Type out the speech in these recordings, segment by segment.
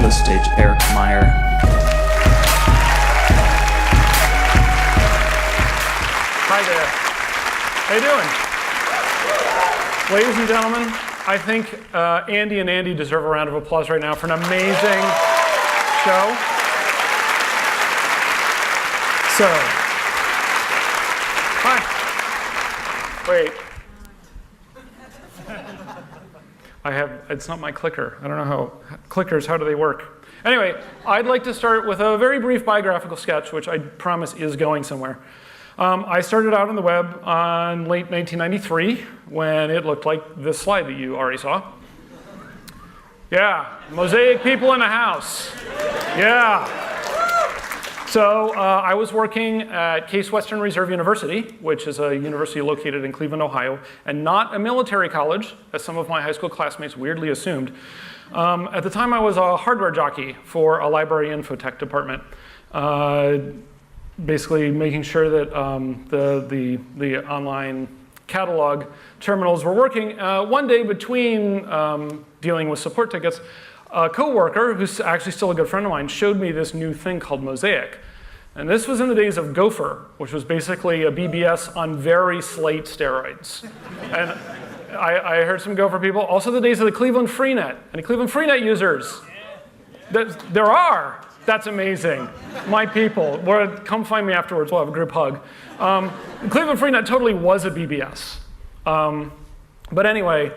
the stage Meyer. Hi there. How you doing? Ladies and gentlemen, I think Andy and Andy deserve a round of applause right now for an amazing show. So, hi. Wait. It's not my clicker. I don't know how do they work? Anyway, I'd like to start with a very brief biographical sketch, which I promise is going somewhere. I started out on the web on late 1993 when it looked like this slide that you already saw. Yeah, mosaic people in the house. Yeah. So I was working at Case Western Reserve University, which is a university located in Cleveland, Ohio, and not a military college, as some of my high school classmates weirdly assumed. At the time, I was a hardware jockey for a library infotech department, basically making sure that the online catalog terminals were working. One day between dealing with support tickets, a coworker, who's actually still a good friend of mine, showed me this new thing called Mosaic. And this was in the days of Gopher, which was basically a BBS on very slight steroids. And I heard some Gopher people. Also the days of the Cleveland Freenet. Any Cleveland Freenet users? There are. That's amazing. My people. Come find me afterwards. We'll have a group hug. The Cleveland Freenet totally was a BBS. But anyway,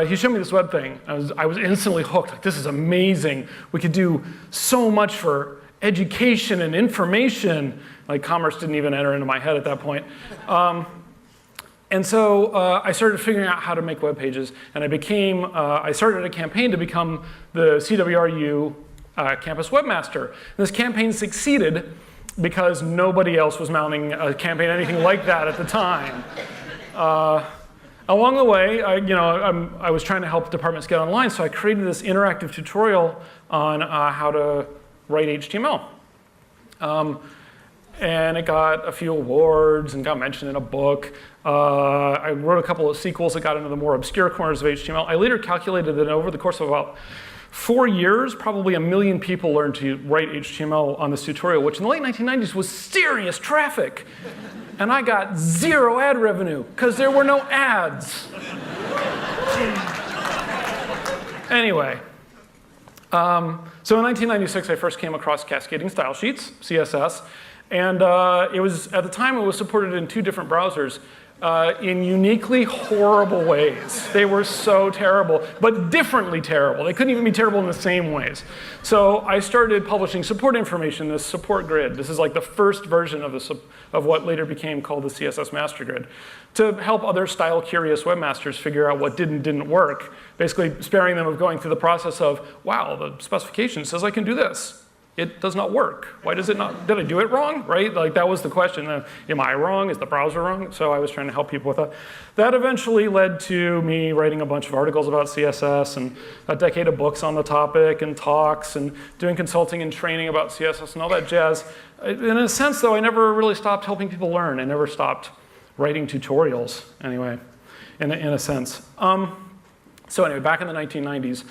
he showed me this web thing. I was instantly hooked. Like, this is amazing. We could do so much for education and information. Like, commerce didn't even enter into my head at that point. And so I started figuring out how to make web pages. And I started a campaign to become the CWRU campus webmaster. And this campaign succeeded because nobody else was mounting a campaign anything like that at the time. Along the way, I was trying to help departments get online, so I created this interactive tutorial on how to write HTML. And it got a few awards and got mentioned in a book. I wrote a couple of sequels that got into the more obscure corners of HTML. I later calculated that over the course of about 4 years, probably 1 million people learned to write HTML on this tutorial, which in the late 1990s was serious traffic. And I got 0 ad revenue, because there were no ads. Anyway, so in 1996, I first came across cascading style sheets, CSS. And at the time, it was supported in 2 different browsers in uniquely horrible ways. They were so terrible, but differently terrible. They couldn't even be terrible in the same ways. So I started publishing support information, this support grid. This is like the first version of what later became called the CSS master grid, to help other style-curious webmasters figure out what didn't work, basically sparing them of going through the process of, wow, the specification says I can do this. It does not work. Why does it not? Did I do it wrong, right? Like, that was the question. Am I wrong? Is the browser wrong? So I was trying to help people with that. That eventually led to me writing a bunch of articles about CSS and a decade of books on the topic and talks and doing consulting and training about CSS and all that jazz. In a sense, though, I never really stopped helping people learn. I never stopped writing tutorials, anyway, in a sense. So anyway, back in the 1990s,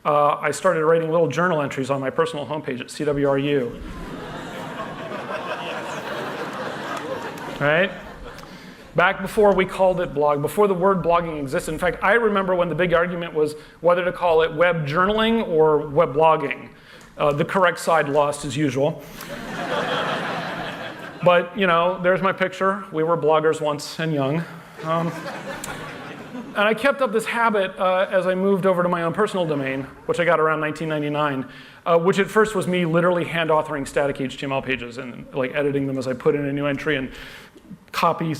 I started writing little journal entries on my personal homepage at CWRU. Right? Back before we called it blog, before the word blogging existed. In fact, I remember when the big argument was whether to call it web journaling or web blogging. The correct side lost as usual. But, there's my picture. We were bloggers once and young. And I kept up this habit as I moved over to my own personal domain, which I got around 1999, which at first was me literally hand authoring static HTML pages and like editing them as I put in a new entry and copy,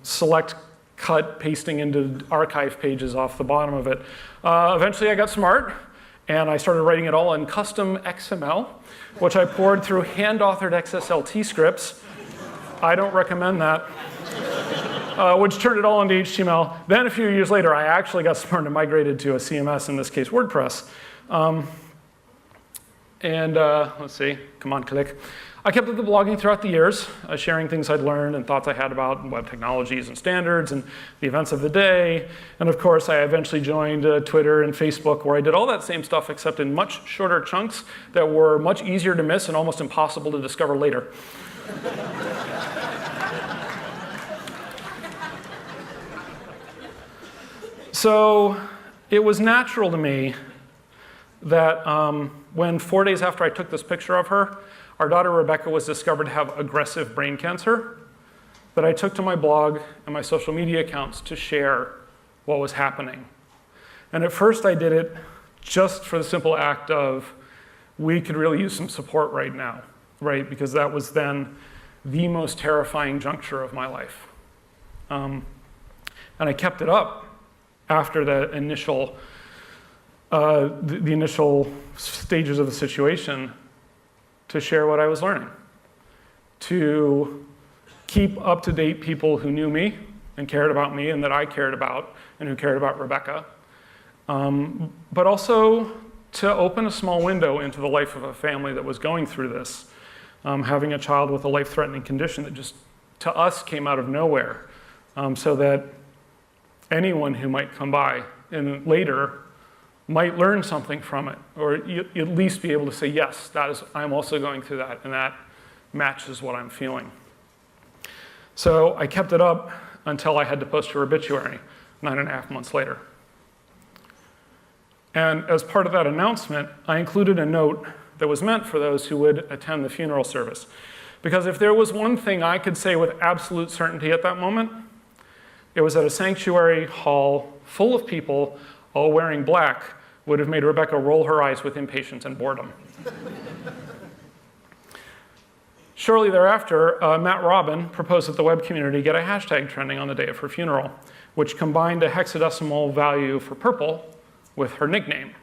select, cut, pasting into archive pages off the bottom of it. Eventually I got smart and I started writing it all in custom XML, which I poured through hand-authored XSLT scripts. I don't recommend that. Which turned it all into HTML. Then a few years later, I actually got smart and migrated to a CMS, in this case, WordPress. Let's see, come on, click. I kept up the blogging throughout the years, sharing things I'd learned and thoughts I had about web technologies and standards and the events of the day. And of course, I eventually joined Twitter and Facebook, where I did all that same stuff except in much shorter chunks that were much easier to miss and almost impossible to discover later. So it was natural to me that when 4 days after I took this picture of her, our daughter Rebecca was discovered to have aggressive brain cancer, that I took to my blog and my social media accounts to share what was happening. And at first I did it just for the simple act of, we could really use some support right now, right? Because that was then the most terrifying juncture of my life. And I kept it up after the initial stages of the situation, to share what I was learning, to keep up-to-date people who knew me and cared about me and that I cared about and who cared about Rebecca, but also to open a small window into the life of a family that was going through this, having a child with a life-threatening condition that just, to us, came out of nowhere, so that anyone who might come by and later might learn something from it, or at least be able to say, yes, I'm also going through that, and that matches what I'm feeling. So I kept it up until I had to post her obituary 9.5 months later. And as part of that announcement, I included a note that was meant for those who would attend the funeral service. Because if there was one thing I could say with absolute certainty at that moment, it was that a sanctuary hall full of people all wearing black would have made Rebecca roll her eyes with impatience and boredom. Shortly thereafter, Matt Robin proposed that the web community get a hashtag trending on the day of her funeral, which combined a hexadecimal value for purple with her nickname,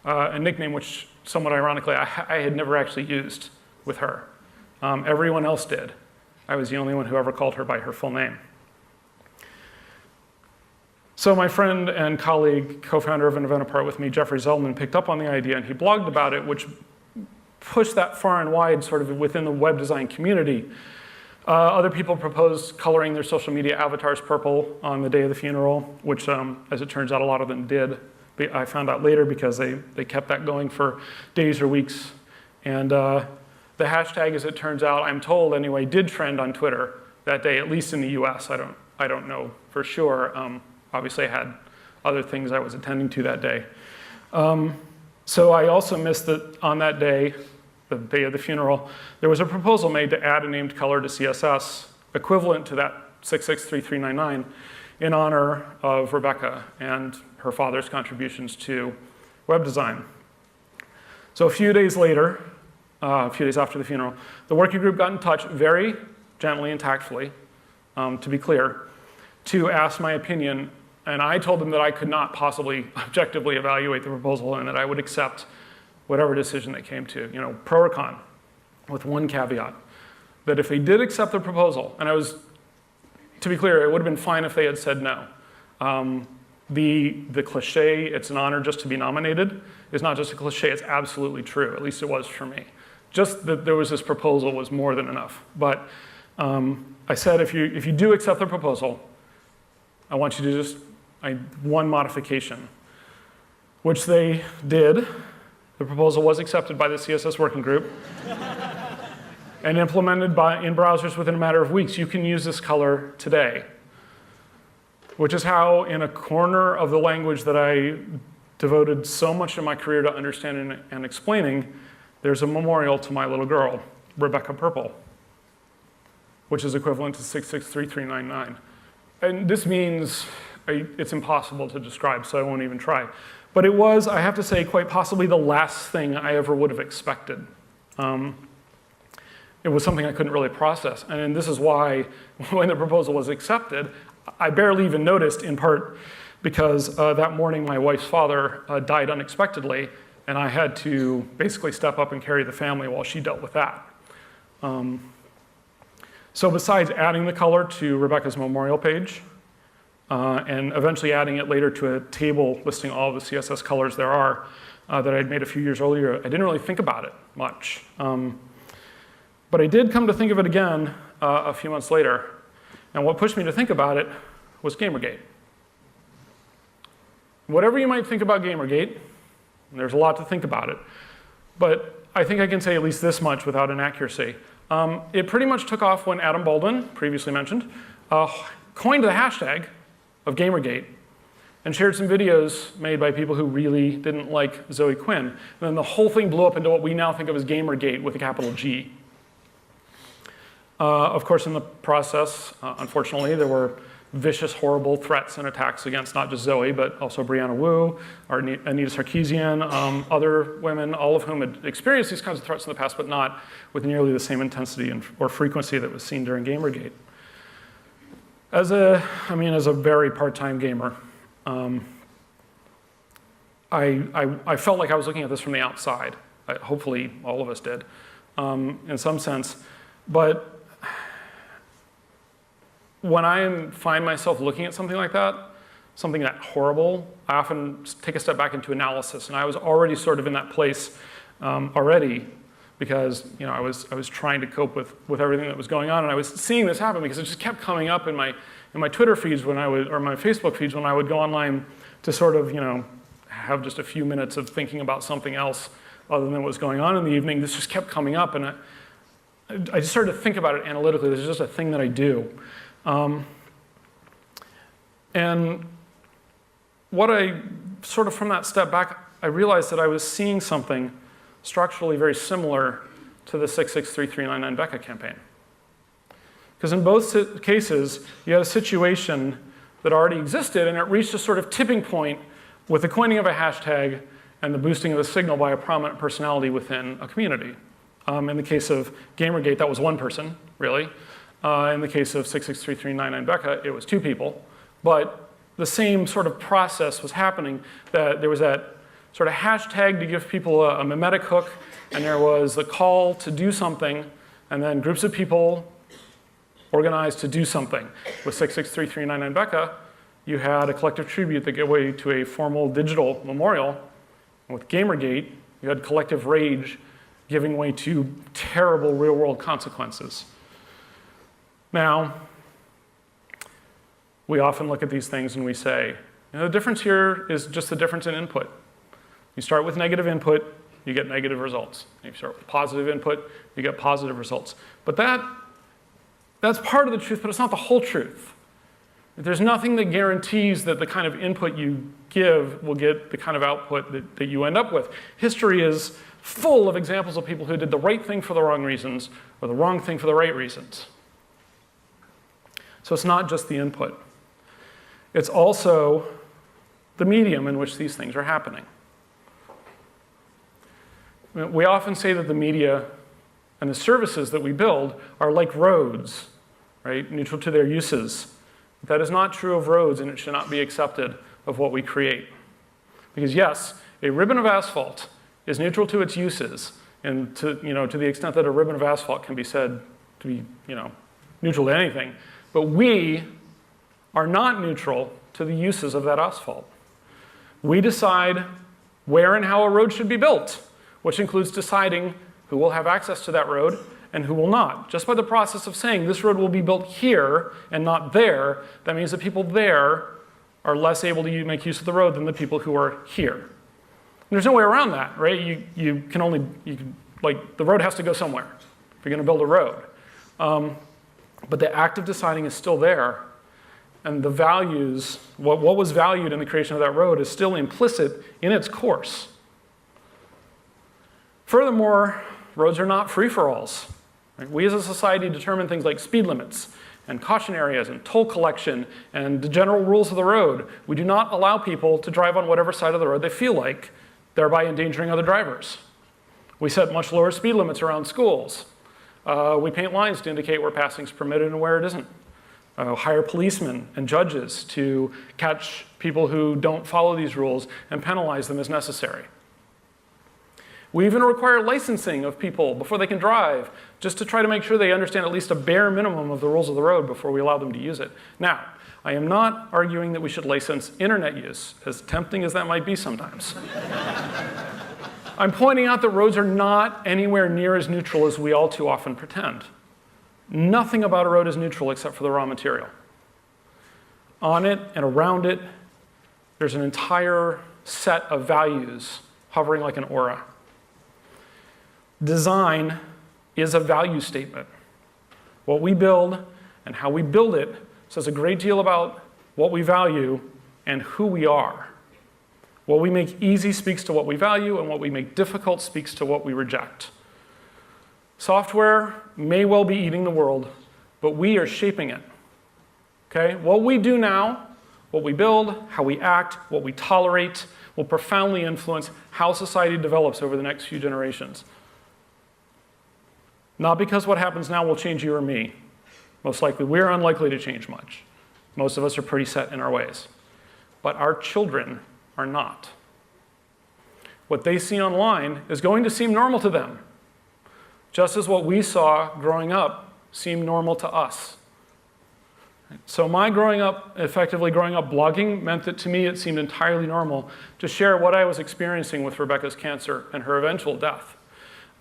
a nickname which, somewhat ironically, I had never actually used with her. Everyone else did. I was the only one who ever called her by her full name. So my friend and colleague, co-founder of An Event Apart with me, Jeffrey Zeldman, picked up on the idea, and he blogged about it, which pushed that far and wide sort of within the web design community. Other people proposed coloring their social media avatars purple on the day of the funeral, which, as it turns out, a lot of them did. I found out later because they kept that going for days or weeks. And the hashtag, as it turns out, I'm told anyway, did trend on Twitter that day, at least in the US. I don't know for sure. Obviously, I had other things I was attending to that day. So I also missed that on that day, the day of the funeral, there was a proposal made to add a named color to CSS equivalent to that 663399 in honor of Rebecca and her father's contributions to web design. So a few days later, a few days after the funeral, the working group got in touch very gently and tactfully, to be clear, to ask my opinion. And I told them that I could not possibly objectively evaluate the proposal and that I would accept whatever decision they came to, pro or con, with one caveat, that if they did accept the proposal, and to be clear, it would have been fine if they had said no. The cliche, it's an honor just to be nominated, is not just a cliche, it's absolutely true, at least it was for me. Just that there was this proposal was more than enough. But I said, if you do accept the proposal, I want you to one modification, which they did. The proposal was accepted by the CSS working group and implemented in browsers within a matter of weeks. You can use this color today, which is how, in a corner of the language that I devoted so much of my career to understanding and explaining, there's a memorial to my little girl, Rebecca Purple, which is equivalent to 663399. And this means it's impossible to describe, so I won't even try. But it was, I have to say, quite possibly the last thing I ever would have expected. It was something I couldn't really process. And this is why, when the proposal was accepted, I barely even noticed, in part because that morning my wife's father died unexpectedly, and I had to basically step up and carry the family while she dealt with that. So besides adding the color to Rebecca's memorial page, and eventually adding it later to a table listing all of the CSS colors there are that I'd made a few years earlier, I didn't really think about it much. But I did come to think of it again a few months later. And what pushed me to think about it was Gamergate. Whatever you might think about Gamergate, there's a lot to think about it. But I think I can say at least this much without inaccuracy. It pretty much took off when Adam Baldwin, previously mentioned, coined the hashtag of Gamergate and shared some videos made by people who really didn't like Zoe Quinn. And then the whole thing blew up into what we now think of as Gamergate with a capital G. Of course, in the process, unfortunately, there were vicious, horrible threats and attacks against not just Zoe, but also Brianna Wu, Anita Sarkeesian, other women, all of whom had experienced these kinds of threats in the past, but not with nearly the same intensity or frequency that was seen during Gamergate. As a very part-time gamer, I felt like I was looking at this from the outside. Hopefully, all of us did, in some sense. But when I find myself looking at something like that, something that horrible, I often take a step back into analysis. And I was already sort of in that place already because I was trying to cope with everything that was going on. And I was seeing this happen because it just kept coming up in my Twitter feeds or my Facebook feeds when I would go online to sort of have just a few minutes of thinking about something else other than what was going on in the evening. This just kept coming up, and I just started to think about it analytically. This is just a thing that I do. And what I sort of, from that step back, I realized that I was seeing something structurally very similar to the 66339 Becca campaign. Because in both cases, you had a situation that already existed, and it reached a sort of tipping point with the coining of a hashtag and the boosting of the signal by a prominent personality within a community. In the case of Gamergate, that was one person, really. In the case of 66339 Becca, it was two people. But the same sort of process was happening. That there was that sort of hashtag to give people a mimetic hook, and there was the call to do something, and then groups of people organized to do something. With 66339 Becca, you had a collective tribute that gave way to a formal digital memorial. And with Gamergate, you had collective rage giving way to terrible real-world consequences. Now, we often look at these things and we say, the difference here is just the difference in input. You start with negative input, you get negative results. If you start with positive input, you get positive results. But that's part of the truth, but it's not the whole truth. There's nothing that guarantees that the kind of input you give will get the kind of output that you end up with. History is full of examples of people who did the right thing for the wrong reasons or the wrong thing for the right reasons. So it's not just the input. It's also the medium in which these things are happening. We often say that the media and the services that we build are like roads, right? Neutral to their uses. That is not true of roads, and it should not be accepted of what we create. Because yes, a ribbon of asphalt is neutral to its uses, and to the extent that a ribbon of asphalt can be said to be neutral to anything. But we are not neutral to the uses of that asphalt. We decide where and how a road should be built, which includes deciding who will have access to that road and who will not. Just by the process of saying this road will be built here and not there, that means that people there are less able to make use of the road than the people who are here. And there's no way around that, right? The road has to go somewhere if you're going to build a road. But the act of deciding is still there, and the values, what was valued in the creation of that road is still implicit in its course. Furthermore, roads are not free-for-alls. Right? We as a society determine things like speed limits and caution areas and toll collection and the general rules of the road. We do not allow people to drive on whatever side of the road they feel like, thereby endangering other drivers. We set much lower speed limits around schools. We paint lines to indicate where passing is permitted and where it isn't. Hire policemen and judges to catch people who don't follow these rules and penalize them as necessary. We even require licensing of people before they can drive, just to try to make sure they understand at least a bare minimum of the rules of the road before we allow them to use it. Now, I am not arguing that we should license internet use, as tempting as that might be sometimes. I'm pointing out that roads are not anywhere near as neutral as we all too often pretend. Nothing about a road is neutral except for the raw material. On it and around it, there's an entire set of values hovering like an aura. Design is a value statement. What we build and how we build it says a great deal about what we value and who we are. What we make easy speaks to what we value, and what we make difficult speaks to what we reject. Software may well be eating the world, but we are shaping it. Okay? What we do now, what we build, how we act, what we tolerate, will profoundly influence how society develops over the next few generations. Not because what happens now will change you or me. Most likely, we're unlikely to change much. Most of us are pretty set in our ways. But our children are not. What they see online is going to seem normal to them, just as what we saw growing up seemed normal to us. So my effectively growing up blogging meant that to me it seemed entirely normal to share what I was experiencing with Rebecca's cancer and her eventual death.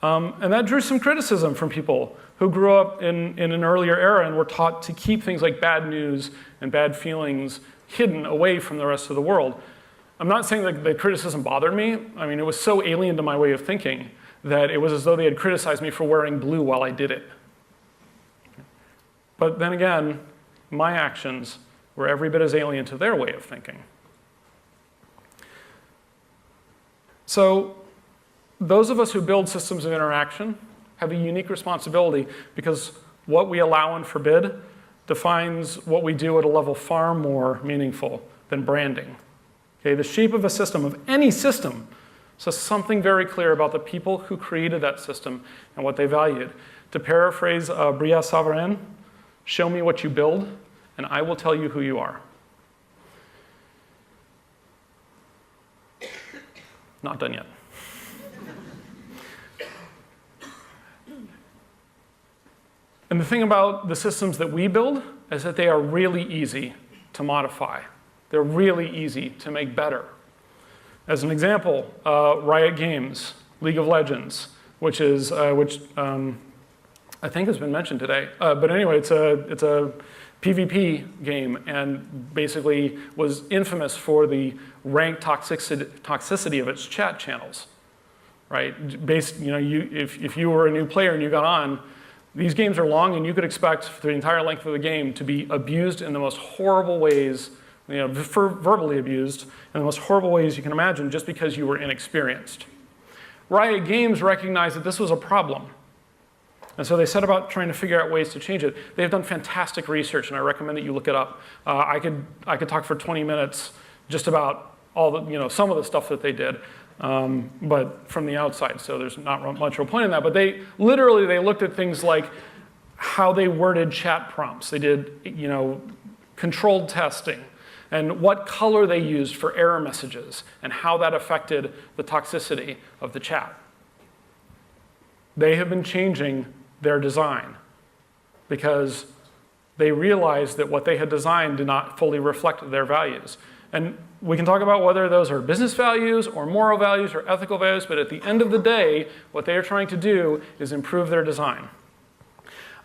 And that drew some criticism from people who grew up in an earlier era and were taught to keep things like bad news and bad feelings hidden away from the rest of the world. I'm not saying that the criticism bothered me. I mean, it was so alien to my way of thinking that it was as though they had criticized me for wearing blue while I did it. But then again, my actions were every bit as alien to their way of thinking. So those of us who build systems of interaction have a unique responsibility because what we allow and forbid defines what we do at a level far more meaningful than branding. Okay, the shape of a system, of any system, says something very clear about the people who created that system and what they valued. To paraphrase Brillat-Savarin, show me what you build, and I will tell you who you are. Not done yet. And the thing about the systems that we build is that they are really easy to modify. They're really easy to make better. As an example, Riot Games, League of Legends, which I think has been mentioned today. But anyway, it's a PvP game and basically was infamous for the rank toxicity of its chat channels, right? If you were a new player and you got on, these games are long and you could expect for the entire length of the game to be abused in the most horrible ways, verbally abused in the most horrible ways you can imagine just because you were inexperienced. Riot Games recognized that this was a problem. And so they set about trying to figure out ways to change it. They've done fantastic research, and I recommend that you look it up. I could talk for 20 minutes just about all some of the stuff that they did, but from the outside, so there's not much real point in that. But they looked at things like how they worded chat prompts. They did controlled testing, and what color they used for error messages, and how that affected the toxicity of the chat. They have been changing their design because they realized that what they had designed did not fully reflect their values. And we can talk about whether those are business values or moral values or ethical values, but at the end of the day, what they are trying to do is improve their design.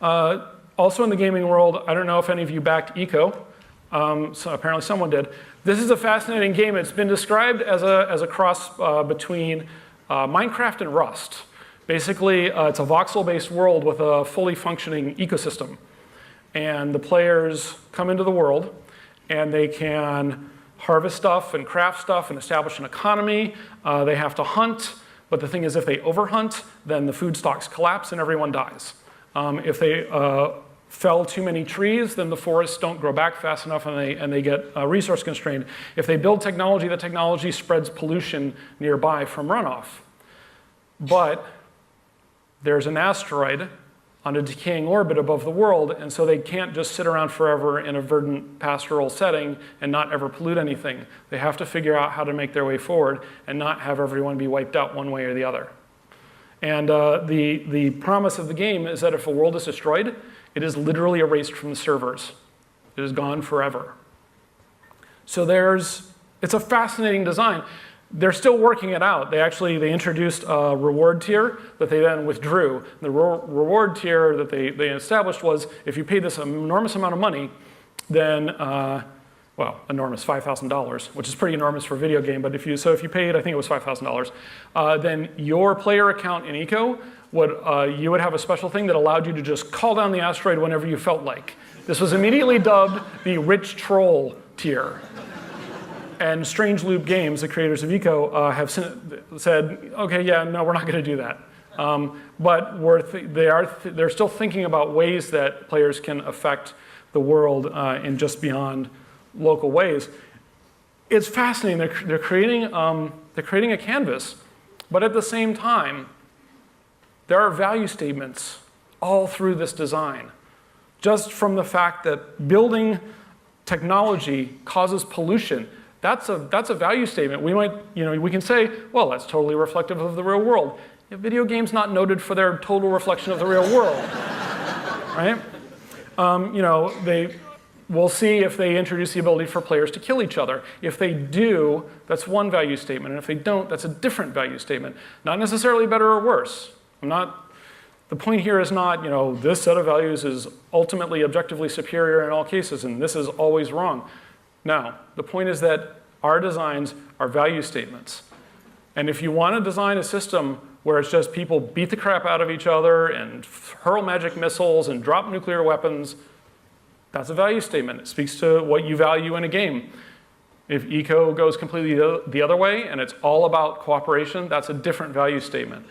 Also in the gaming world, I don't know if any of you backed Eco. So apparently someone did. This is a fascinating game. It's been described as a cross between Minecraft and Rust. Basically, it's a voxel-based world with a fully functioning ecosystem. And the players come into the world, and they can harvest stuff and craft stuff and establish an economy. They have to hunt, but the thing is if they overhunt, then the food stocks collapse and everyone dies. If they fell too many trees, then the forests don't grow back fast enough and they get resource constrained. If they build technology, the technology spreads pollution nearby from runoff. But there's an asteroid on a decaying orbit above the world, and so they can't just sit around forever in a verdant pastoral setting and not ever pollute anything. They have to figure out how to make their way forward and not have everyone be wiped out one way or the other. And the promise of the game is that if a world is destroyed, it is literally erased from the servers. It is gone forever. So it's a fascinating design. they're still working it out. They introduced a reward tier that they then withdrew. The reward tier that they established was if you paid this enormous amount of money, then, well, enormous, $5,000, which is pretty enormous for a video game, but if you paid, I think it was $5,000, then your player account in Eco, you would have a special thing that allowed you to just call down the asteroid whenever you felt like. This was immediately dubbed the rich troll tier. And Strange Loop Games, the creators of Eco, have said, okay, yeah, no, we're not going to do that. But they're still thinking about ways that players can affect the world in just beyond local ways. It's fascinating. They're creating a canvas, but at the same time, there are value statements all through this design. Just from the fact that building technology causes pollution, that's a value statement. We can say, well, that's totally reflective of the real world. A video game's not noted for their total reflection of the real world, right? We'll see if they introduce the ability for players to kill each other. If they do, that's one value statement, and if they don't, that's a different value statement. Not necessarily better or worse. The point here is not, this set of values is ultimately objectively superior in all cases, and this is always wrong. No, the point is that our designs are value statements. And if you want to design a system where it's just people beat the crap out of each other and hurl magic missiles and drop nuclear weapons, that's a value statement. It speaks to what you value in a game. If Eco goes completely the other way and it's all about cooperation, that's a different value statement.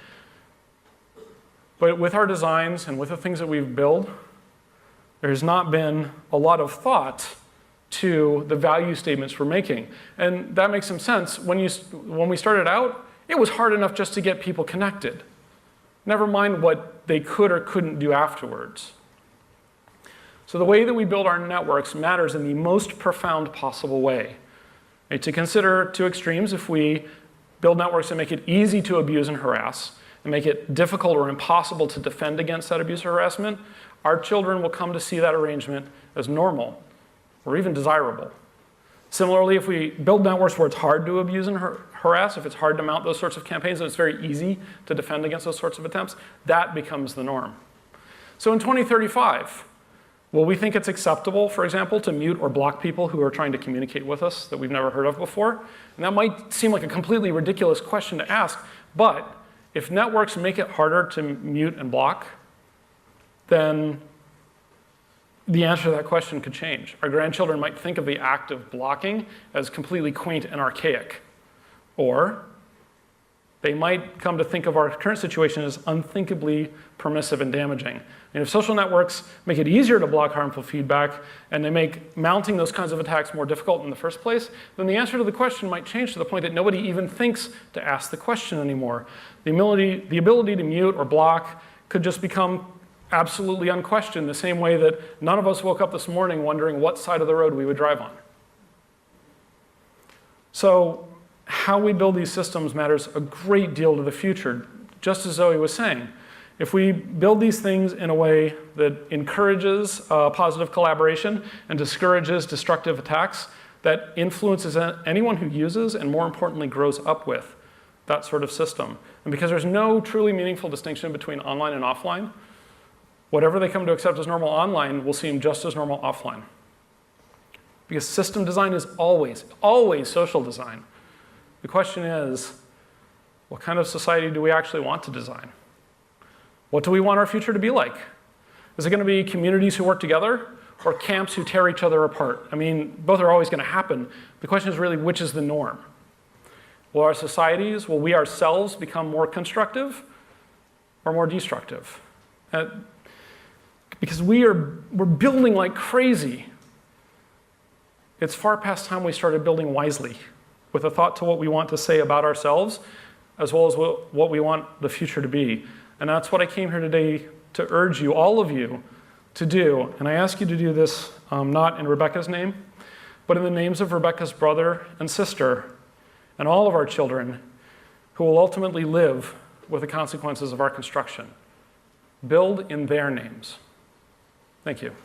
But with our designs and with the things that we've built, there's not been a lot of thought to the value statements we're making. And that makes some sense. When we started out, it was hard enough just to get people connected. Never mind what they could or couldn't do afterwards. So the way that we build our networks matters in the most profound possible way. To consider two extremes, if we build networks that make it easy to abuse and harass, and make it difficult or impossible to defend against that abuse or harassment, our children will come to see that arrangement as normal or even desirable. Similarly, if we build networks where it's hard to abuse and harass, if it's hard to mount those sorts of campaigns and it's very easy to defend against those sorts of attempts, that becomes the norm. So in 2035, will we think it's acceptable, for example, to mute or block people who are trying to communicate with us that we've never heard of before? And that might seem like a completely ridiculous question to ask, but if networks make it harder to mute and block, then the answer to that question could change. Our grandchildren might think of the act of blocking as completely quaint and archaic. Or they might come to think of our current situation as unthinkably permissive and damaging. And if social networks make it easier to block harmful feedback, and they make mounting those kinds of attacks more difficult in the first place, then the answer to the question might change to the point that nobody even thinks to ask the question anymore. The ability to mute or block could just become absolutely unquestioned, the same way that none of us woke up this morning wondering what side of the road we would drive on. So how we build these systems matters a great deal to the future, just as Zoe was saying. If we build these things in a way that encourages positive collaboration and discourages destructive attacks, that influences anyone who uses and, more importantly, grows up with that sort of system. And because there's no truly meaningful distinction between online and offline, whatever they come to accept as normal online will seem just as normal offline. Because system design is always, always social design. The question is, what kind of society do we actually want to design? What do we want our future to be like? Is it going to be communities who work together or camps who tear each other apart? I mean, both are always going to happen. The question is really, which is the norm? Will our societies, will we ourselves become more constructive or more destructive? Because we're building like crazy. It's far past time we started building wisely, with a thought to what we want to say about ourselves, as well as what we want the future to be. And that's what I came here today to urge you, all of you, to do. And I ask you to do this not in Rebecca's name, but in the names of Rebecca's brother and sister, and all of our children who will ultimately live with the consequences of our construction. Build in their names. Thank you.